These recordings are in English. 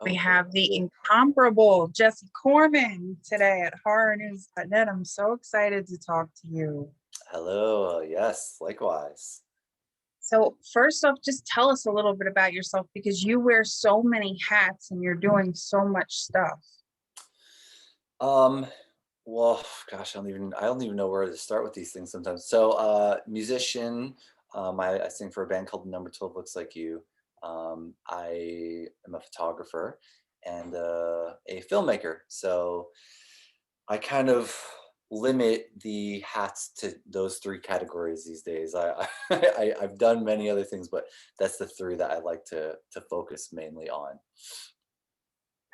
We Okay, have the cool. incomparable Jesse Korman today at horrornews.net. I'm so excited to talk to you. Hello. Yes, likewise. So, first off, just tell us a little bit about yourself because you wear so many hats and you're doing so much stuff. Um, well, gosh, I don't even know where to start with these things sometimes. So, musician, I sing for a band called Number 12 Looks Like You. I am a photographer and a filmmaker. So I kind of limit the hats to those three categories these days. I've done many other things, but that's the three that I like to focus mainly on.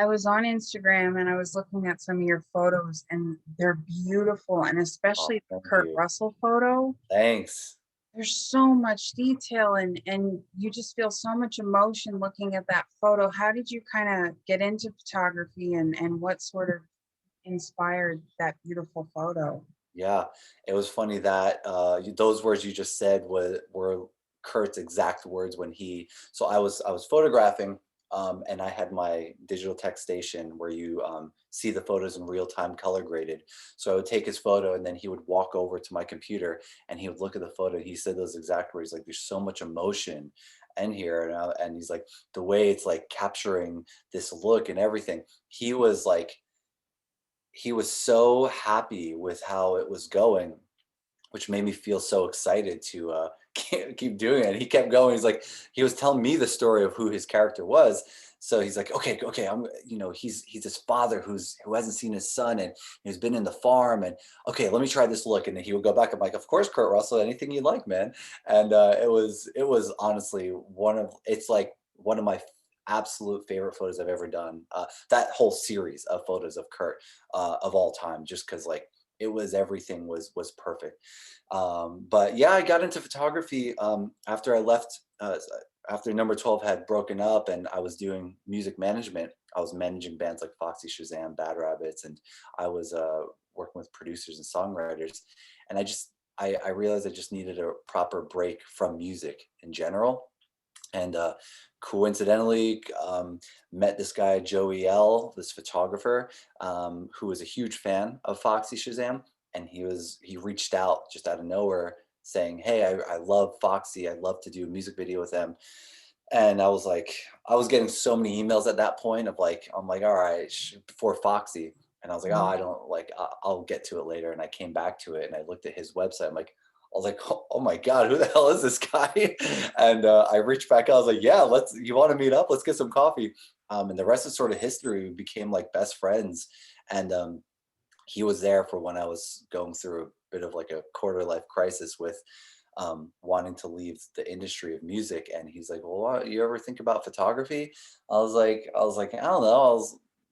I was on Instagram and I was looking at some of your photos and they're beautiful. And Oh, especially the thank Kurt you. Russell photo. Thanks. There's so much detail and you just feel so much emotion looking at that photo. How did you kind of get into photography and what sort of inspired that beautiful photo? Yeah, it was funny that those words you just said were Kurt's exact words when he. So I was photographing, and I had my digital tech station where you see the photos in real time, color graded. So I would take his photo, and then he would walk over to my computer, and he would look at the photo. He said those exact words, like, "There's so much emotion in here," and he's like, the way it's like capturing this look and everything. He was so happy with how it was going, which made me feel so excited to keep doing it. He kept going. He was telling me the story of who his character was. So he's like, okay, okay, he's his father who hasn't seen his son and who's been in the farm. And okay, let me try this look. And then he would go back. I'm like, of course, Kurt Russell, anything you like, man. And it was honestly it's like one of my absolute favorite photos I've ever done. That whole series of photos of Kurt of all time, just because like it was everything was perfect. But yeah, I got into photography after I left. After Number 12 had broken up, and I was doing music management. I was managing bands like Foxy Shazam, Bad Rabbits, and I was working with producers and songwriters. And I realized I just needed a proper break from music in general. And coincidentally, met this guy Joey L, this photographer, who was a huge fan of Foxy Shazam, and he reached out just out of nowhere saying, "Hey, I love Foxy. I'd love to do a music video with them." And I was getting so many emails at that point of like, I'm like, all right, for Foxy. And I was like, oh, I don't like, I'll get to it later. And I came back to it and I looked at his website. I was like, oh my God, who the hell is this guy? And I reached back out. I was like, yeah, you want to meet up? Let's get some coffee. And the rest is sort of history. We became like best friends. And he was there for when I was going through a bit of like a quarter life crisis with wanting to leave the industry of music. And he's like, well, you ever think about photography? I don't know.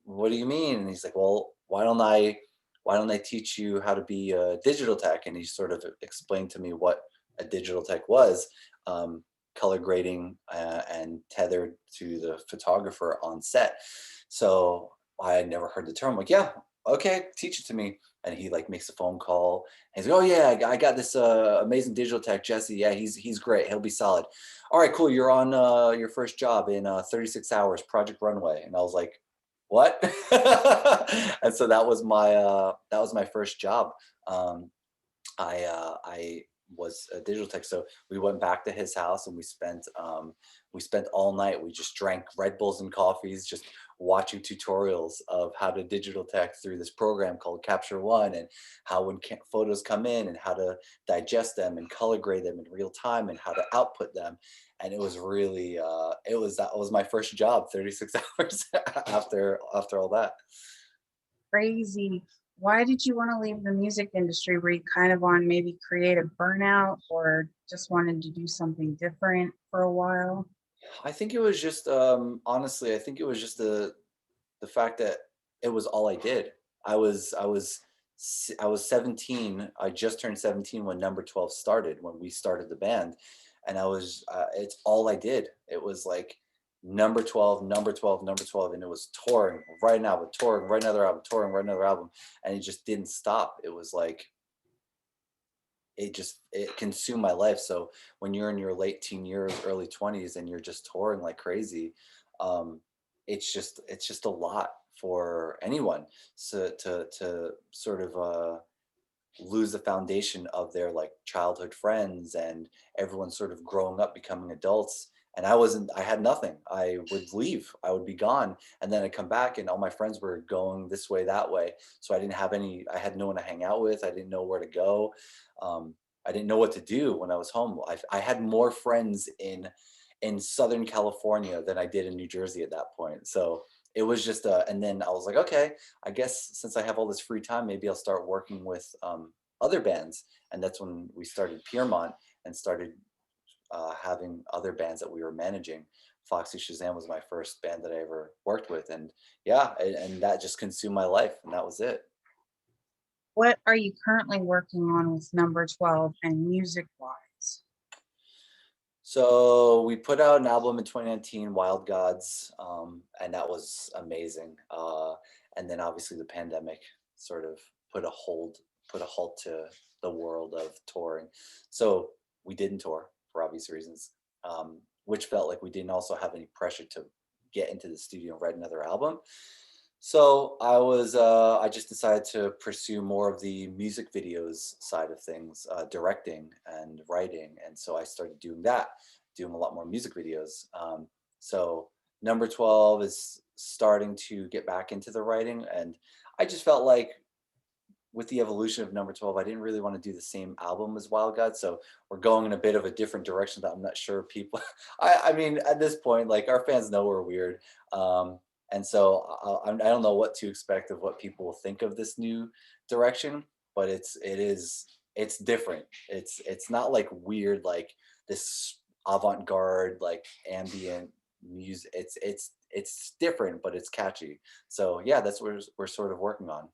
What do you mean? And he's like, well, why don't I teach you how to be a digital tech? And he sort of explained to me what a digital tech was, color grading and tethered to the photographer on set. So I had never heard the term. I'm like, yeah, okay, teach it to me. And he like makes a phone call. And he's like, oh yeah, I got this amazing digital tech, Jesse. Yeah, he's great. He'll be solid. All right, cool. You're on your first job in 36 hours, Project Runway. And I was like, what? And so that was my first job. Um, I was a digital tech, so we went back to his house and we spent all night. We just drank Red Bulls and coffees, just watching tutorials of how to digital tech through this program called Capture One, and how when photos come in and how to digest them and color grade them in real time and how to output them. And it was really that was my first job, 36 hours after all that. Crazy. Why did you want to leave the music industry? Were you kind of on maybe creative burnout or just wanted to do something different for a while? I think it was just honestly, I think it was just the fact that it was all I did. I was 17. I just turned 17 when Number 12 started, when we started the band, and it's all I did. It was like Number 12, Number 12, Number 12, and it was touring, right now, but touring, right another album, touring, right another album, and it just didn't stop. It was like it consumed my life. So when you're in your late teen years, early 20s, and you're just touring like crazy, um, it's just a lot for anyone. So to sort of lose the foundation of their like childhood friends and everyone sort of growing up becoming adults, and I had nothing. I would leave, I would be gone, and then I'd come back and all my friends were going this way, that way, so I had no one to hang out with. I didn't know where to go. I didn't know what to do when I was home. I had more friends in Southern California than I did in New Jersey at that point. So it was just and then I was like, okay, I guess since I have all this free time, maybe I'll start working with other bands. And that's when we started Piermont and started having other bands that we were managing. Foxy Shazam was my first band that I ever worked with. And yeah, and that just consumed my life. And that was it. What are you currently working on with number 12 and music wise? So we put out an album in 2019, Wild Gods, and that was amazing. And then obviously the pandemic sort of put a halt to the world of touring. So we didn't tour for obvious reasons, which felt like we didn't also have any pressure to get into the studio and write another album. So I just decided to pursue more of the music videos side of things, directing and writing. And so I started doing that, doing a lot more music videos. So number 12 is starting to get back into the writing. And I just felt like with the evolution of number 12, I didn't really want to do the same album as Wild God. So we're going in a bit of a different direction that I'm not sure people, I mean, at this point, like our fans know we're weird. And so I don't know what to expect of what people will think of this new direction, but it's different. It's not like weird, like this avant-garde, like ambient music. It's different, but it's catchy. So yeah, that's what we're sort of working on.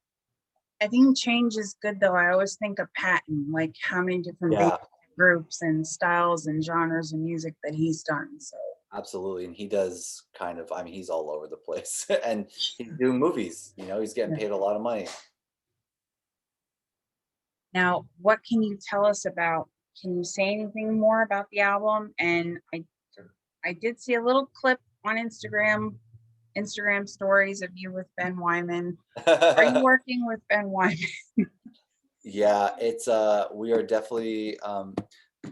I think change is good though. I always think of Patton, like how many different band Yeah. groups and styles and genres of music that he's done. So Absolutely, and he does kind of, I mean, he's all over the place, and he's doing movies, he's getting yeah. paid a lot of money. Now, what can you tell us about? Can you say anything more about the album? And I did see a little clip on Instagram stories of you with Ben Wyman. Are you working with Ben Wyman? Yeah, we are definitely,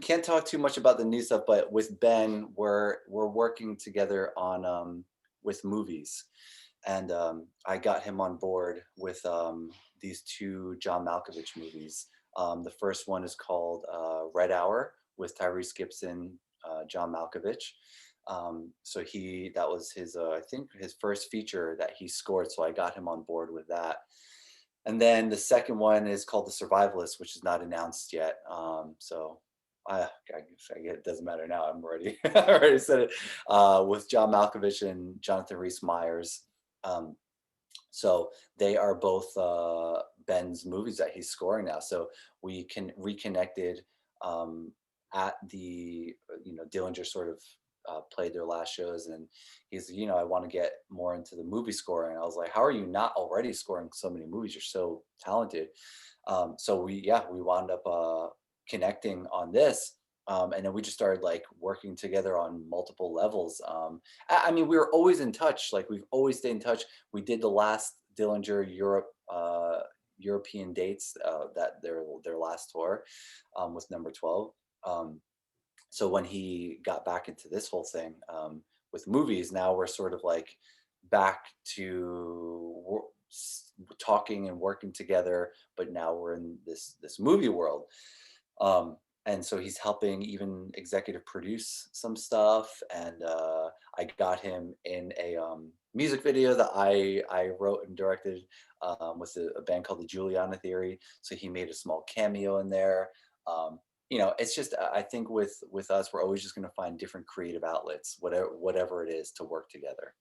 can't talk too much about the new stuff, but with Ben, we're working together on, with movies. And I got him on board with these two John Malkovich movies. The first one is called Red Hour with Tyrese Gibson, John Malkovich. So that was his, I think his first feature that he scored. So I got him on board with that. And then the second one is called The Survivalist, which is not announced yet. So I guess it doesn't matter now. I'm already, I already said it, with John Malkovich and Jonathan Rhys Meyers. So they are both Ben's movies that he's scoring now. So we can reconnected at the, Dillinger sort of played their last shows, and he's, I want to get more into the movie scoring. I was like, how are you not already scoring so many movies? You're so talented. So we wound up connecting on this. And then we just started like working together on multiple levels. I mean, we were always in touch. Like we've always stayed in touch. We did the last Dillinger European dates, that their last tour with number 12. So when he got back into this whole thing with movies, now we're sort of like back to talking and working together, but now we're in this movie world. And so he's helping even executive produce some stuff. And I got him in a music video that I wrote and directed with a band called the Juliana Theory. So he made a small cameo in there. It's just, I think with us, we're always just going to find different creative outlets, whatever it is, to work together.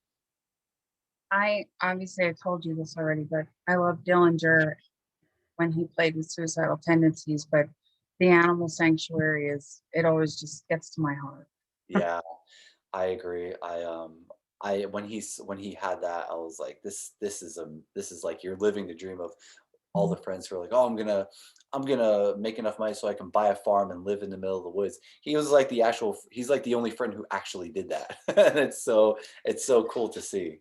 I obviously I told you this already, but I love Dillinger when he played with Suicidal Tendencies, but the Animal Sanctuary it always just gets to my heart. Yeah, I agree. When he had that, I was like, this is like you're living the dream of all the friends who are like, oh, I'm gonna make enough money so I can buy a farm and live in the middle of the woods. He's like the only friend who actually did that. And it's so cool to see.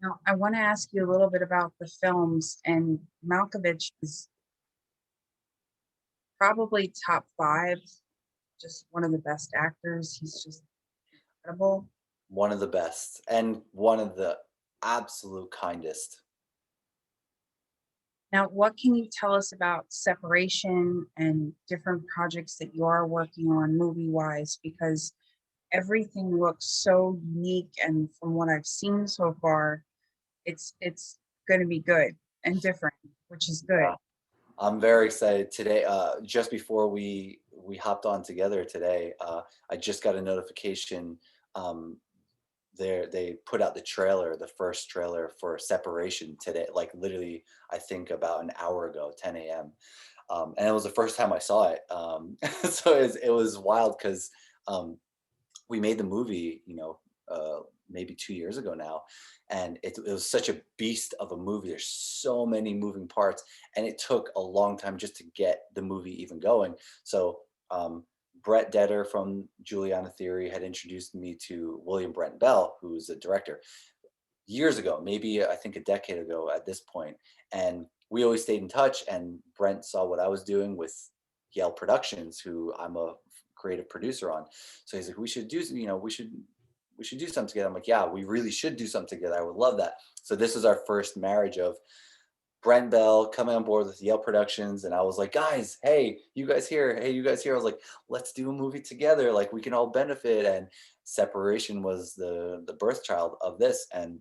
Now, I want to ask you a little bit about the films, and Malkovich is probably top five, just one of the best actors. He's just incredible. One of the best and one of the absolute kindest. Now, what can you tell us about Separation and different projects that you are working on movie-wise? Because everything looks so unique, and from what I've seen so far, it's going to be good and different, which is good. Yeah. I'm very excited today. Just before we hopped on together today, I just got a notification. Um, they put out the trailer, the first trailer for Separation today, like literally, I think about an hour ago, 10 a.m. And it was the first time I saw it. So it was wild because um, we made the movie, maybe 2 years ago now, and it was such a beast of a movie. There's so many moving parts, and it took a long time just to get the movie even going. So Brett Detter from Juliana Theory had introduced me to William Brent Bell, who's the director, years ago, maybe I think a decade ago at this point. And we always stayed in touch. And Brent saw what I was doing with Yale Productions, who I'm a creative producer on. So he's like, we should do, we should do something together. I'm like, yeah, we really should do something together. I would love that. So this is our first marriage of Brent Bell coming on board with Yale Productions. And I was like, guys, hey, you guys here. Hey, you guys here. I was like, let's do a movie together. Like we can all benefit. And Separation was the birth child of this. And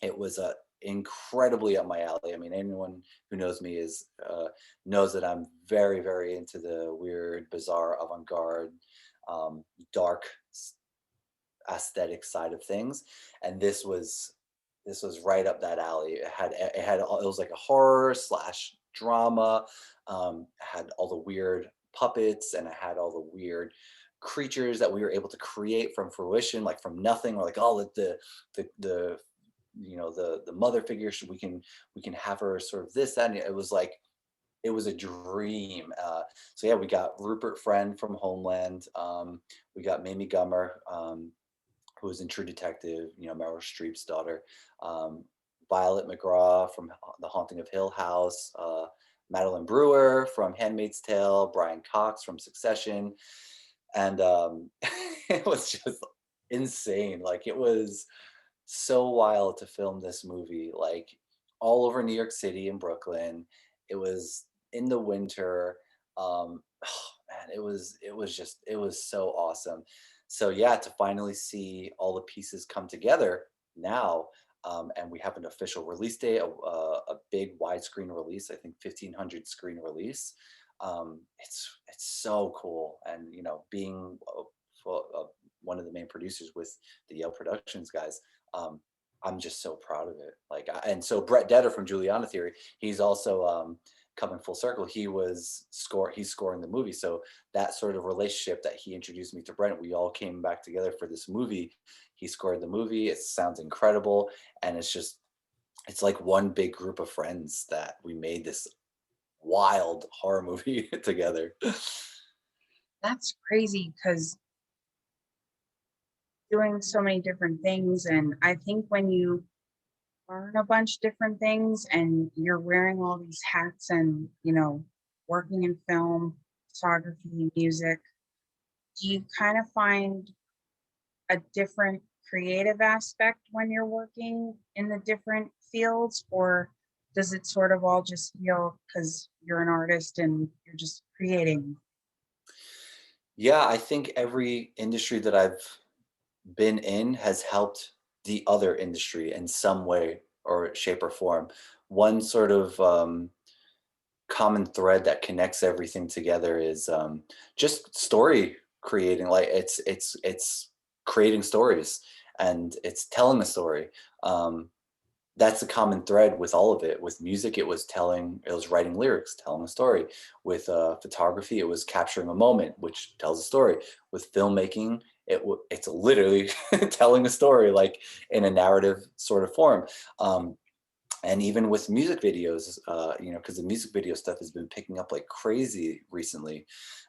it was incredibly up my alley. I mean, anyone who knows me knows that I'm very, very into the weird, bizarre, avant-garde, dark aesthetic side of things, and this was right up that alley. It was like a horror slash drama. Had all the weird puppets, and it had all the weird creatures that we were able to create from fruition, like from nothing. We're like, oh, the the mother figure, we can have her sort of this, that, and it was like it was a dream. So yeah, we got Rupert Friend from Homeland. We got Mamie Gummer, who was in True Detective, Meryl Streep's daughter. Um, Violet McGraw from The Haunting of Hill House. Madeline Brewer from Handmaid's Tale. Brian Cox from Succession. And it was just insane. Like it was so wild to film this movie, like all over New York City and Brooklyn. It was in the winter. Man, it was so awesome. So yeah, to finally see all the pieces come together now, and we have an official release date, a big widescreen release, I think 1,500 screen release. It's so cool, and being one of the main producers with the Yale Productions guys, I'm just so proud of it. Like, and so Brett Detter from Juliana Theory, he's also coming full circle. He's scoring the movie. So that sort of relationship that he introduced me to Brent, we all came back together for this movie. He scored the movie. It sounds incredible, and it's like one big group of friends that we made this wild horror movie together. That's crazy because doing so many different things, and I think when you learn a bunch of different things and you're wearing all these hats and working in film, photography, music, do you kind of find a different creative aspect when you're working in the different fields, or does it sort of all just feel because you're an artist and you're just creating? Yeah, I think every industry that I've been in has helped the other industry in some way or shape or form. One sort of common thread that connects everything together is just story creating. Like it's creating stories, and it's telling a story. That's a common thread with all of it. With music, it was writing lyrics, telling a story. With photography, it was capturing a moment, which tells a story. With filmmaking, it's literally telling a story, like in a narrative sort of form. And even with music videos, because the music video stuff has been picking up like crazy recently.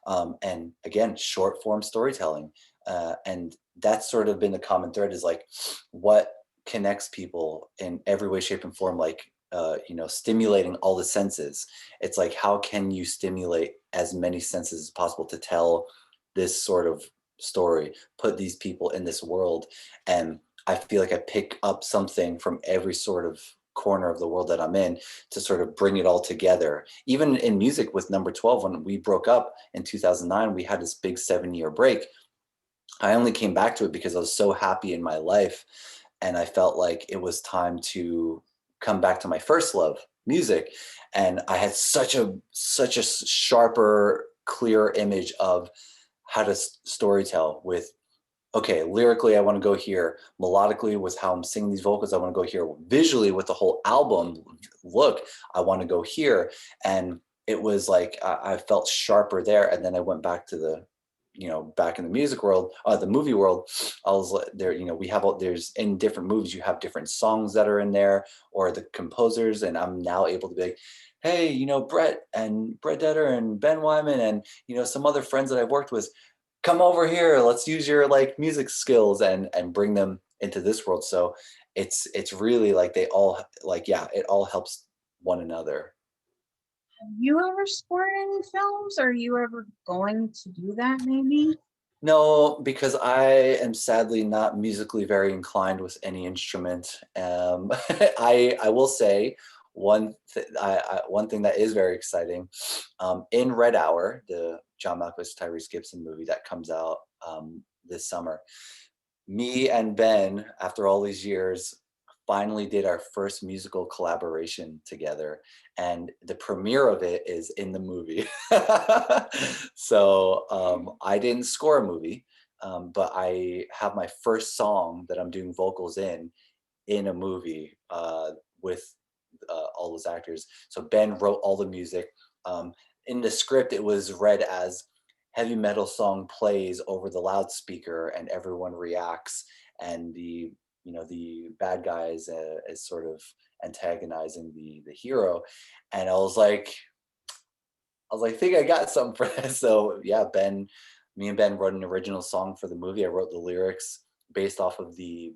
And again, short form storytelling. And that's sort of been the common thread, is like what connects people in every way, shape, and form, like, you know, stimulating all the senses. It's like, how can you stimulate as many senses as possible to tell this sort of story, put these people in this world? And I feel like I pick up something from every sort of corner of the world that I'm in to sort of bring it all together. Even in music with Number 12, when we broke up in 2009, we had this big 7-year break. I only came back to it because I was so happy in my life, and I felt like it was time to come back to my first love, music. And I had such a sharper, clear image of how to storytell with, okay, lyrically, I want to go here. Melodically, with how I'm singing these vocals, I want to go here. Visually, with the whole album look, I want to go here. And it was like I felt sharper there. And then I went back to the, you know, back in the music world, the movie world. I was like, there, you know, we have there's in different movies, you have different songs that are in there, or the composers, and I'm now able to be like, hey, you know, Brett Detter and Ben Wyman and, you know, some other friends that I've worked with, come over here, let's use your like music skills and bring them into this world. So it's really like they all like, yeah, it all helps one another. Have you ever scored any films? Are you ever going to do that maybe? No, because I am sadly not musically very inclined with any instrument. I will say one thing that is very exciting, in Red Hour, the John Malkovich Tyrese Gibson movie that comes out this summer. Me and Ben, after all these years, finally did our first musical collaboration together, and the premiere of it is in the movie. So I didn't score a movie, but I have my first song that I'm doing vocals in a movie with all those actors. So Ben wrote all the music. In the script, it was read as heavy metal song plays over the loudspeaker and everyone reacts, and the, you know, the bad guys is sort of antagonizing the hero. And I was like, I think I got something for this. So yeah, me and Ben wrote an original song for the movie. I wrote the lyrics based off of the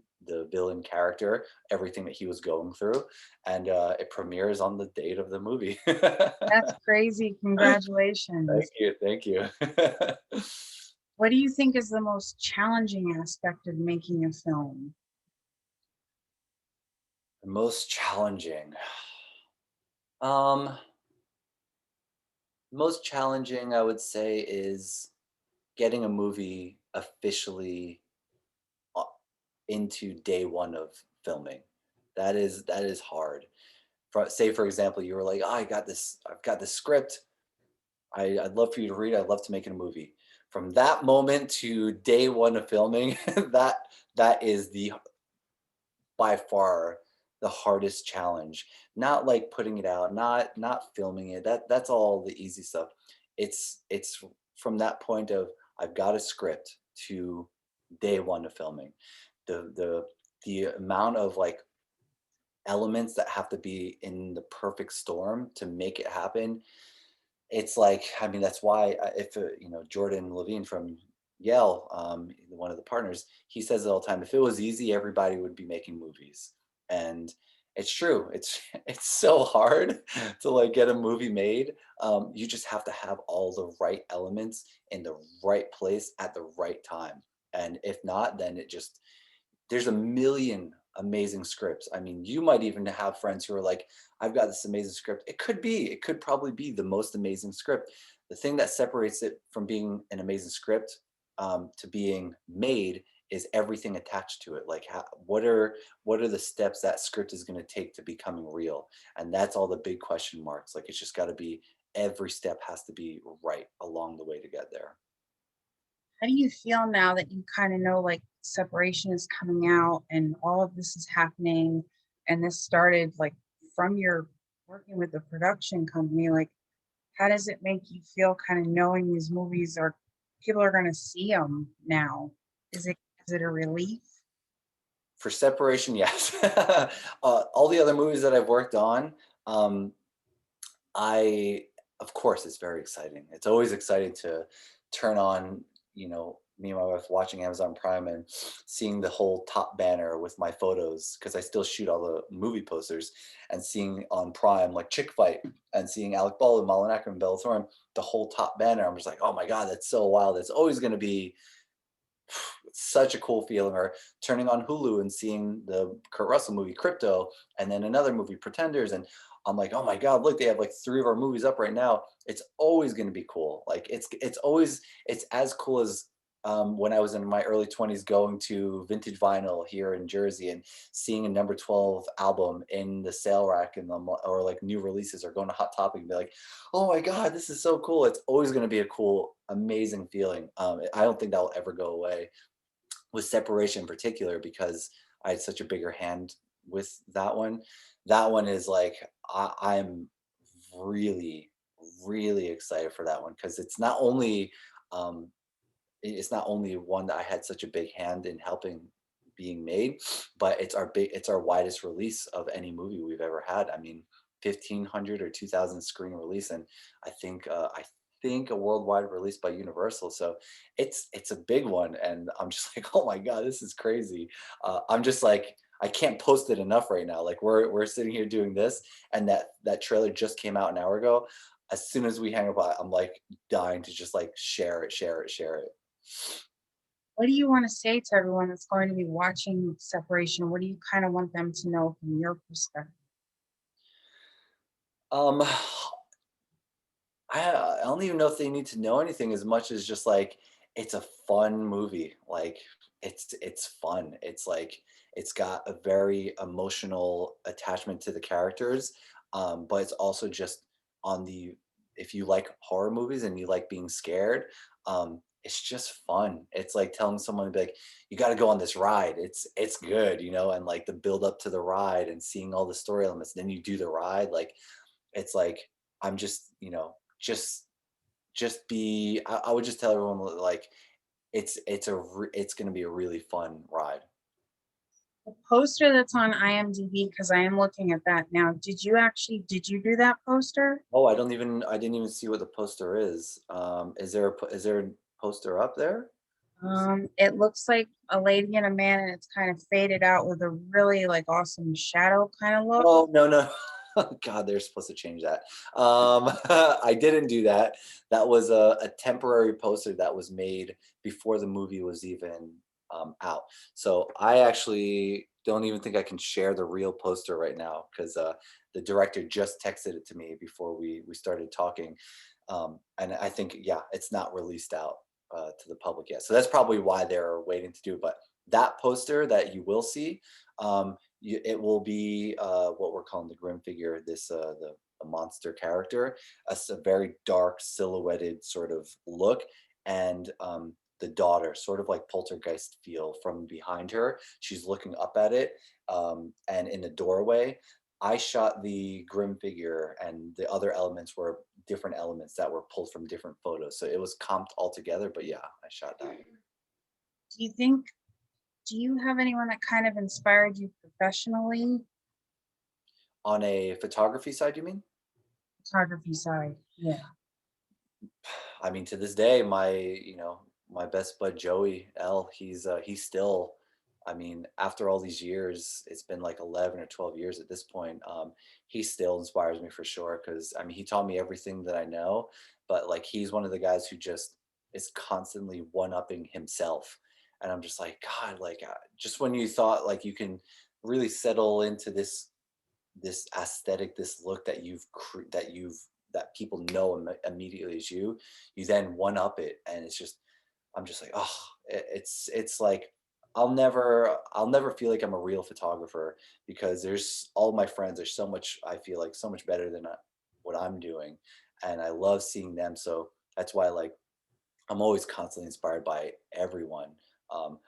villain character, everything that he was going through, and it premieres on the date of the movie. That's crazy. Thank Congratulations. you, thank you. What do you think is the most challenging aspect of making a film? The most challenging. Um, Most challenging, I would say, is getting a movie officially uh, into day one of filming. That is hard. Say, for example, you were like, "Oh, I've got this script. I'd love for you to read. I'd love to make it a movie." From that moment to day one of filming, that is the by far the hardest challenge. Not like putting it out, not filming it. That's all the easy stuff. It's from that point of, I've got a script, to day one of filming. The amount of like elements that have to be in the perfect storm to make it happen. It's like, I mean, that's why if you know, Jordan Levine from Yale, one of the partners, he says it all the time. If it was easy, everybody would be making movies, and it's true. It's it's so hard to like get a movie made. You just have to have all the right elements in the right place at the right time, and if not, then it just, there's a million amazing scripts. I mean, you might even have friends who are like, I've got this amazing script. It could probably be the most amazing script. The thing that separates it from being an amazing script to being made is everything attached to it. Like, what are the steps that script is going to take to becoming real? And that's all the big question marks. Like, it's just got to be, every step has to be right along the way to get there. How do you feel now that you kind of know like separation is coming out and all of this is happening, and this started like from your working with the production company? Like, how does it make you feel kind of knowing these movies are, people are going to see them now? Is it a relief? For separation, yes. All the other movies that I've worked on, um, I, of course, it's very exciting. It's always exciting to turn on, you know, me and my wife watching Amazon Prime and seeing the whole top banner with my photos because I still shoot all the movie posters and seeing on Prime like Chick Fight and seeing Alec Baldwin, Malin Ackman, Bella Thorne, the whole top banner. I'm just like, oh my god, that's so wild. It's always going to be such a cool feeling. Or turning on Hulu and seeing the Kurt Russell movie Crypto and then another movie Pretenders, and I'm like, oh my god, look, they have like three of our movies up right now. It's always going to be cool. Like it's always it's as cool as when I was in my early 20s going to vintage vinyl here in Jersey and seeing a number 12 album in the sale rack in the or like new releases, or going to Hot Topic and be like, oh my god, this is so cool. It's always going to be a cool, amazing feeling. I don't think that'll ever go away with Separation in particular because I had such a bigger hand with that one. That one is like I'm really, really excited for that one because um, it's not only one that I had such a big hand in helping being made, but it's our widest release of any movie we've ever had. I mean, 1,500 or 2,000 screen release, and I think a worldwide release by Universal. So it's a big one, and I'm just like, oh my god, this is crazy. I'm just like. I can't post it enough right now. Like we're sitting here doing this, and that trailer just came out an hour ago. As soon as we hang up, I'm like dying to just like share it, share it, share it. What do you want to say to everyone that's going to be watching Separation? What do you kind of want them to know from your perspective? Um, I don't even know if they need to know anything as much as just like it's a fun movie. Like it's fun. It's like it's got a very emotional attachment to the characters, but it's also just on the if you like horror movies and you like being scared, it's just fun. It's like telling someone to be like, you got to go on this ride. It's good, and like the build up to the ride and seeing all the story elements. Then you do the ride, like it's like I'm just just be I would just tell everyone like it's going to be a really fun ride. The poster that's on IMDb, because I am looking at that now. Did you do that poster? Oh, I didn't even see what the poster is. Is there a poster up there? Let me see. It looks like a lady and a man, and it's kind of faded out with a really like awesome shadow kind of look. Oh, no, no. God, they're supposed to change that. I didn't do that. That was a temporary poster that was made before the movie was even out. So I actually don't even think I can share the real poster right now because the director just texted it to me before we started talking. And I think, yeah, it's not released out to the public yet. So that's probably why they're waiting to do it. But that poster that you will see, it will be what we're calling the Grim figure, the monster character, a very dark silhouetted sort of look, and the daughter, sort of like poltergeist feel from behind her. She's looking up at it, and in the doorway. I shot the Grim figure, and the other elements were different elements that were pulled from different photos. So it was comped all together. But yeah, I shot that. Do you think, do you have anyone that kind of inspired you professionally? On a photography side, you mean? Photography side. Yeah. I mean, to this day, my best bud Joey L, he's still, I mean, after all these years, it's been like 11 or 12 years at this point. He still inspires me for sure because I mean, he taught me everything that I know, but like he's one of the guys who just is constantly one-upping himself, and I'm just like, God, like just when you thought like you can really settle into this aesthetic, this look that that people know immediately as you then one up it, and it's just I'm just like, oh, it's like I'll never feel like I'm a real photographer because there's all my friends are so much I feel like so much better than what I'm doing, and I love seeing them. So that's why like I'm always constantly inspired by everyone.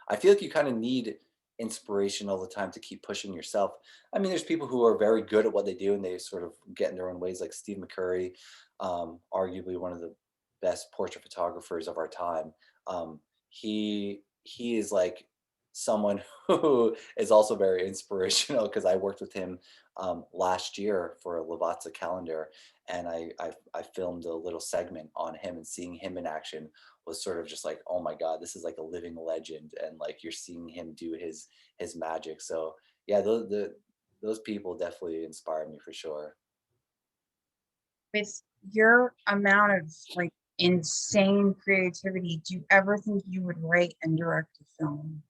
I feel like you kind of need inspiration all the time to keep pushing yourself. I mean, there's people who are very good at what they do and they sort of get in their own ways, like Steve McCurry, arguably one of the best portrait photographers of our time. He is like someone who is also very inspirational because I worked with him last year for a Lavazza calendar, and I filmed a little segment on him, and seeing him in action was sort of just like, oh my God, this is like a living legend, and like you're seeing him do his magic. So yeah, those people definitely inspire me for sure. With your amount of like insane creativity, do you ever think you would write and direct a film?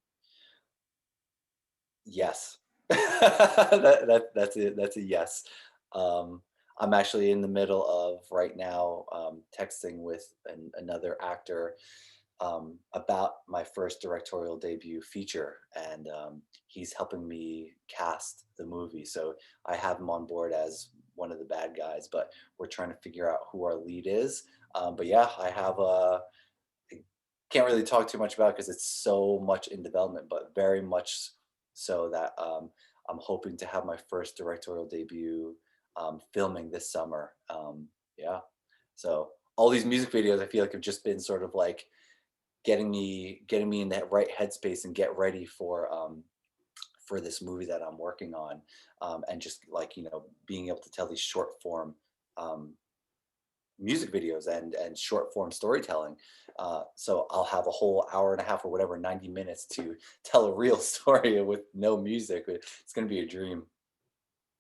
Yes. That's it. That's a yes. Um, I'm actually in the middle of right now texting with another actor about my first directorial debut feature, and he's helping me cast the movie. So I have him on board as one of the bad guys, but we're trying to figure out who our lead is. But yeah, I have a can't really talk too much about because it's so much in development, but very much so that I'm hoping to have my first directorial debut filming this summer. Yeah, so all these music videos I feel like have just been sort of like getting me in that right headspace and get ready for this movie that I'm working on, and just like being able to tell these short form um, music videos and short form storytelling. So I'll have a whole hour and a half or whatever, 90 minutes to tell a real story with no music. It's going to be a dream.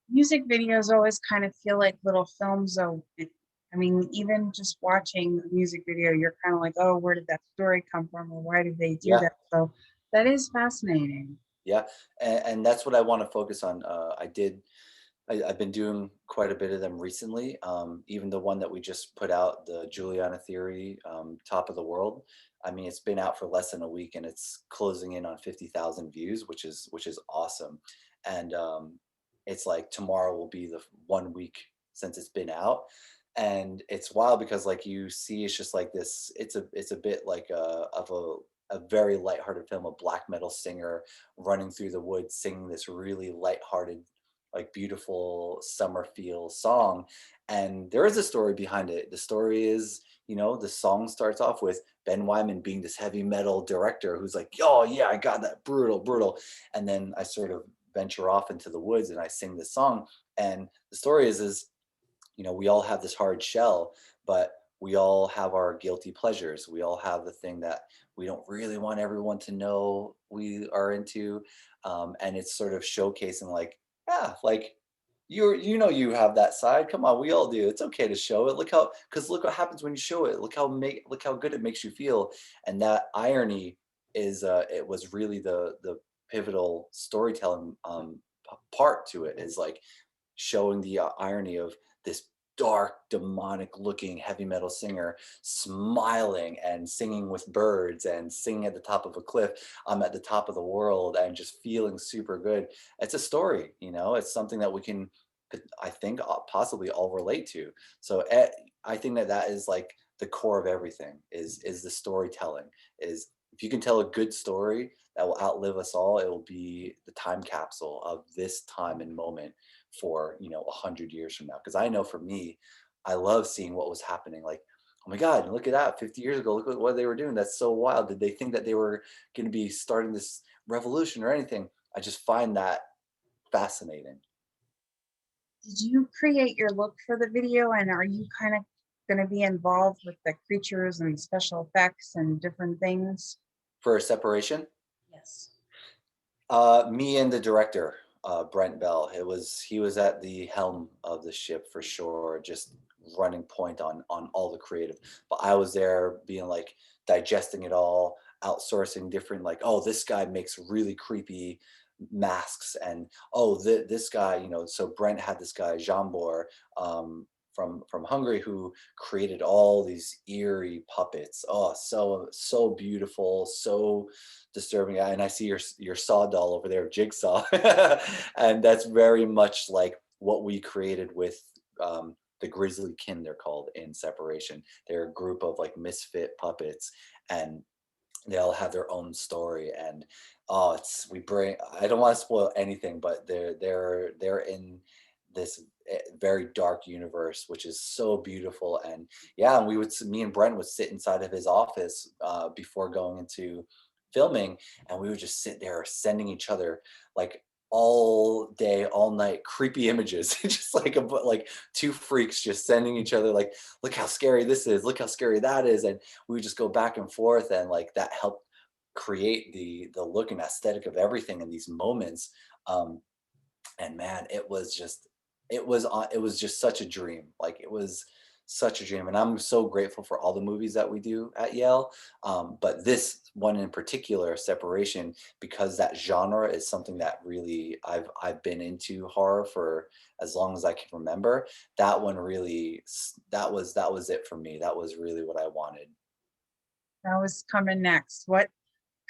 Music videos always kind of feel like little films, though. I mean, even just watching a music video, you're kind of like, oh, where did that story come from, or why did they do Yeah. that? So that is fascinating. Yeah. And that's what I want to focus on. I've been doing quite a bit of them recently. Even the one that we just put out, the Juliana Theory, Top of the World. I mean, it's been out for less than a week, and it's closing in on 50,000 views, which is awesome. And it's like tomorrow will be the 1 week since it's been out, and it's wild because like you see, it's just like this. It's a bit like a very lighthearted film, a black metal singer running through the woods singing this really lighthearted, like beautiful summer feel song. And there is a story behind it. The story is, the song starts off with Ben Wyman being this heavy metal director who's like, oh yeah, I got that brutal, brutal. And then I sort of venture off into the woods and I sing this song. And the story is we all have this hard shell, but we all have our guilty pleasures. We all have the thing that we don't really want everyone to know we are into. And it's sort of showcasing like, yeah, like you have that side. Come on, we all do. It's okay to show it. Because look what happens when you show it. Look how good it makes you feel. And that irony is, it was really the pivotal storytelling part to it, is like showing the irony of this dark, demonic looking heavy metal singer smiling and singing with birds and singing at the top of a cliff. I'm at the top of the world and just feeling super good. It's a story, it's something that we can, I think, possibly all relate to. So I think that is like the core of everything is the storytelling. Is if you can tell a good story that will outlive us all, it will be the time capsule of this time and moment for 100 years from now. Because I know for me, I love seeing what was happening. Like, oh my God, look at that! 50 years ago, look at what they were doing. That's so wild. Did they think that they were going to be starting this revolution or anything? I just find that fascinating. Did you create your look for the video, and are you kind of going to be involved with the creatures and special effects and different things? For separation, Yes. me and the director, Brent Bell. He was at the helm of the ship for sure, just running point on all the creative. But I was there being like digesting it all, outsourcing different, like, oh, this guy makes really creepy masks, and oh, this guy, so Brent had this guy Jambor, from Hungary, who created all these eerie puppets. Oh, so beautiful, so disturbing. And I see your saw doll over there, Jigsaw, and that's very much like what we created with the Grizzly Kin, they're called in Separation. They're a group of like misfit puppets, and they all have their own story. And oh, I don't want to spoil anything, but they're in this very dark universe, which is so beautiful. And yeah, and me and Brent would sit inside of his office before going into filming, and we would just sit there sending each other like all day, all night, creepy images, just like like two freaks just sending each other like, look how scary this is, look how scary that is, and we would just go back and forth, and like that helped create the look and aesthetic of everything in these moments. Um, and man, it was just such a dream. Like it was such a dream, and I'm so grateful for all the movies that we do at Yale. But this one in particular, Separation, because that genre is something that really I've been into horror for as long as I can remember. That one really that was it for me. That was really what I wanted. That was coming next. What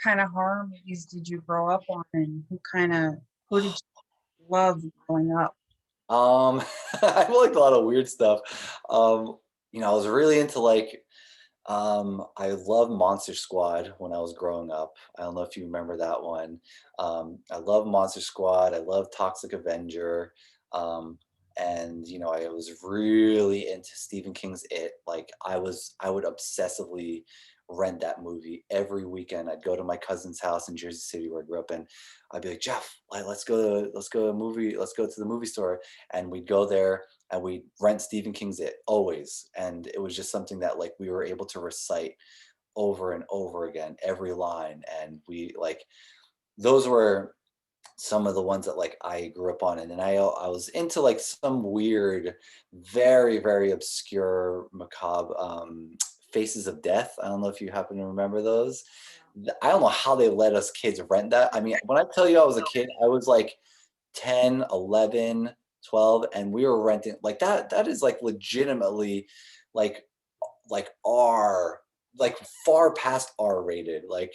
kind of horror movies did you grow up on, and who did you love growing up? Um, I liked a lot of weird stuff. I was really into like I love Monster Squad when I was growing up. I don't know if you remember that one. I love Monster Squad. I love Toxic Avenger. Um, and I was really into Stephen King's It. Like I would obsessively rent that movie every weekend. I'd go to my cousin's house in Jersey City where I grew up, and I'd be like, Jeff, like, let's go to a movie, let's go to the movie store, and we'd go there and we rent Stephen King's It always. And it was just something that like we were able to recite over and over again, every line. And we like those were some of the ones that like I grew up on. And then I was into like some weird, very, very obscure, macabre Faces of Death. I don't know if you happen to remember those. I don't know how they let us kids rent that. I mean, when I tell you I was a kid, I was like 10, 11, 12, and we were renting like that is like legitimately like R, like far past R rated. Like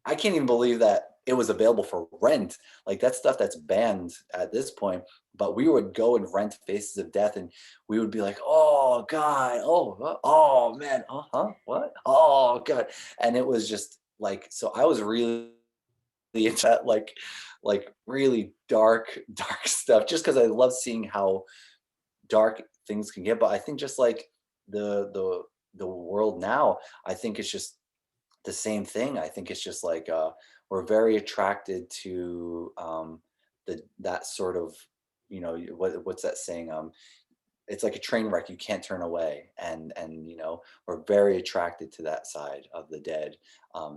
I can't even believe that it was available for rent. Like that's stuff that's banned at this point. But we would go and rent Faces of Death, and we would be like, "Oh God, oh man, huh, what? Oh God!" And it was just like so. I was really into that, like really dark, dark stuff, just because I love seeing how dark things can get. But I think just like the world now, I think it's just the same thing. I think it's just like we're very attracted to that sort of what's that saying? It's like a train wreck you can't turn away, and we're very attracted to that side of the dead,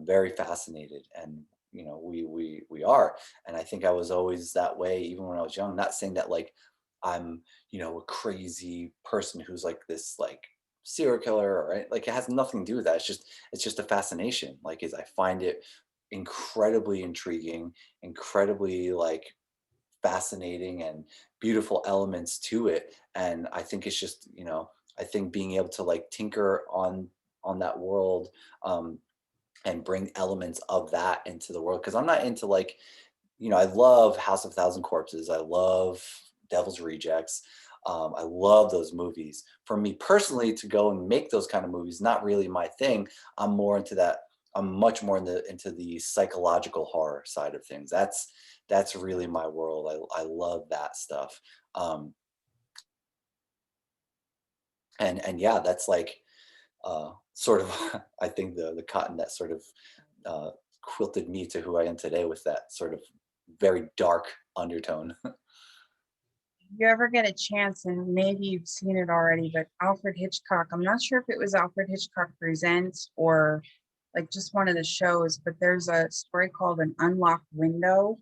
very fascinated, and we are. And I think I was always that way even when I was young. Not saying that like I'm a crazy person who's like this like serial killer, or like it has nothing to do with that. It's just a fascination. Like is I find it incredibly intriguing, incredibly like fascinating, and beautiful elements to it. And I think it's just I think being able to like tinker on that world, and bring elements of that into the world, because I'm not into like I love House of a Thousand Corpses, I love Devil's Rejects, I love those movies. For me personally, to go and make those kind of movies, not really my thing. I'm more into that. I'm much more into the psychological horror side of things. That's really my world. I love that stuff. Um, and yeah, that's like sort of I think the cotton that sort of uh, quilted me to who I am today, with that sort of very dark undertone. You ever get a chance, and maybe you've seen it already, but Alfred Hitchcock, I'm not sure if it was Alfred Hitchcock Presents or like just one of the shows, but there's a story called An Unlocked Window.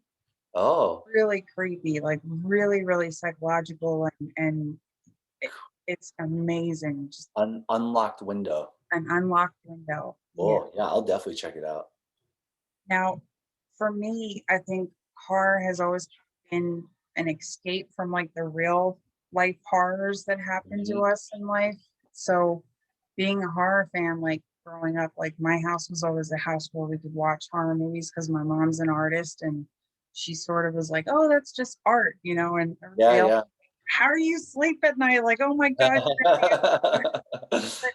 Oh, Really creepy, like really, really psychological, and it, it's amazing. Just unlocked window. an unlocked window. Yeah. Oh, yeah, I'll definitely check it out. Now, for me, I think horror has always been an escape from like the real life horrors that happen to Mhm. us in life. So, being a horror fan, like growing up, like my house was always a house where we could watch horror movies because my mom's an artist, and she sort of was like, "Oh, that's just art," and Yeah, everybody else, yeah. how do you sleep at night? Like, oh my God, you're gonna be but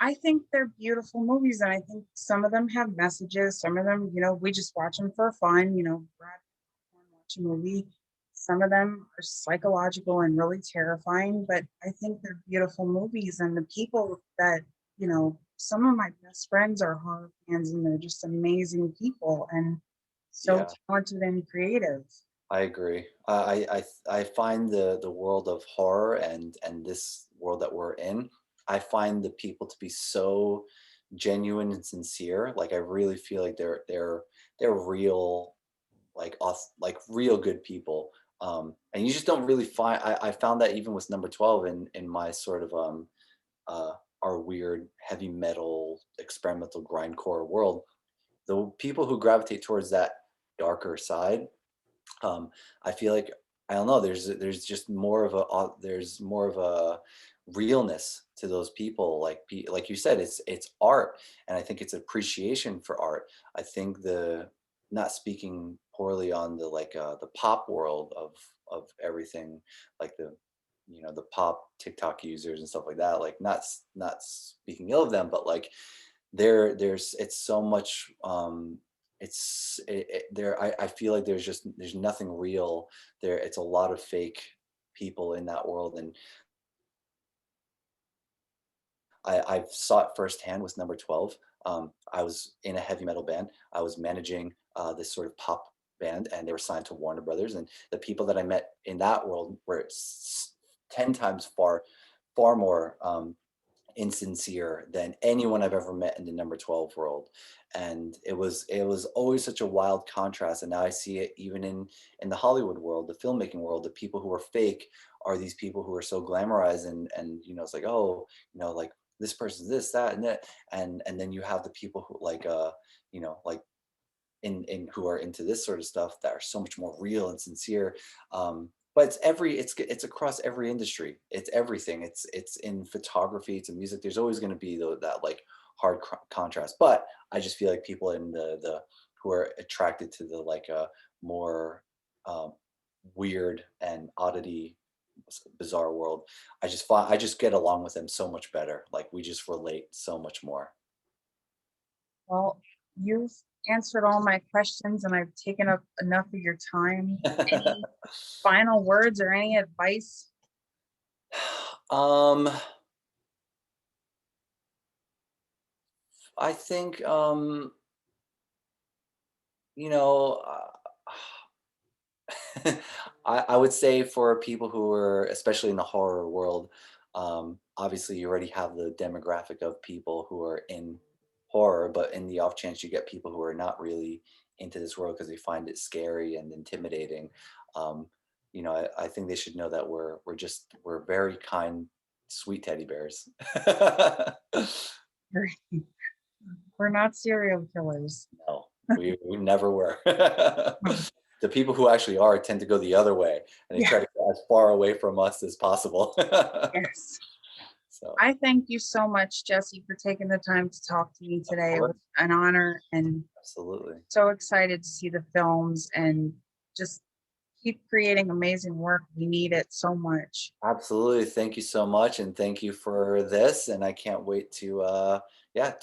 I think they're beautiful movies, and I think some of them have messages. Some of them, we just watch them for fun. Grab popcorn, watch a movie. Some of them are psychological and really terrifying, but I think they're beautiful movies, and the people that some of my best friends are horror fans, and they're just amazing people and so Yeah, talented and creative. I agree. I find the world of horror and this world that we're in, I find the people to be so genuine and sincere. Like I really feel like they're real, like real good people. And you just don't really find. I found that even with number 12 in my sort of uh, our weird heavy metal experimental grindcore world, the people who gravitate towards that darker side, I feel like I don't know. There's just more of there's more of a realness to those people. Like like you said, it's art, and I think it's appreciation for art. I think the not speaking poorly on the the pop world of everything, like the the pop TikTok users and stuff like that. Like not speaking ill of them, but like there's it's so much there I feel like there's nothing real there. It's a lot of fake people in that world, and I saw it firsthand with number 12. I was in a heavy metal band. I was managing this sort of pop band, and they were signed to Warner Brothers, and the people that I met in that world were 10 times far more insincere than anyone I've ever met in the number 12 world. And it was always such a wild contrast. And now I see it even in the Hollywood world, the filmmaking world. The people who are fake are these people who are so glamorized, and it's like, oh, like this person's this, that, and that. And then you have the people who like in who are into this sort of stuff that are so much more real and sincere. But it's across every industry. It's everything. It's in photography, it's in music. There's always going to be that like hard contrast. But I just feel like people in the who are attracted to the more um, weird and oddity bizarre world, I just get along with them so much better. Like we just relate so much more. Well, you've answered all my questions and I've taken up enough of your time. Any final words or any advice? um I think, you know, I would say for people who are, especially in the horror world, obviously you already have the demographic of people who are in horror, but in the off chance you get people who are not really into this world because they find it scary and intimidating, um, I think they should know that we're very kind, sweet teddy bears. We're not serial killers. No, we never were. Hmm. The people who actually are tend to go the other way, and they Yeah, try to get as far away from us as possible. yes. So, I thank you so much, Jesse, for taking the time to talk to me of today. It course, was an honor and absolutely. so excited to see the films and just keep creating amazing work. We need it so much. Absolutely, thank you so much, and thank you for this, and I can't wait to, yeah,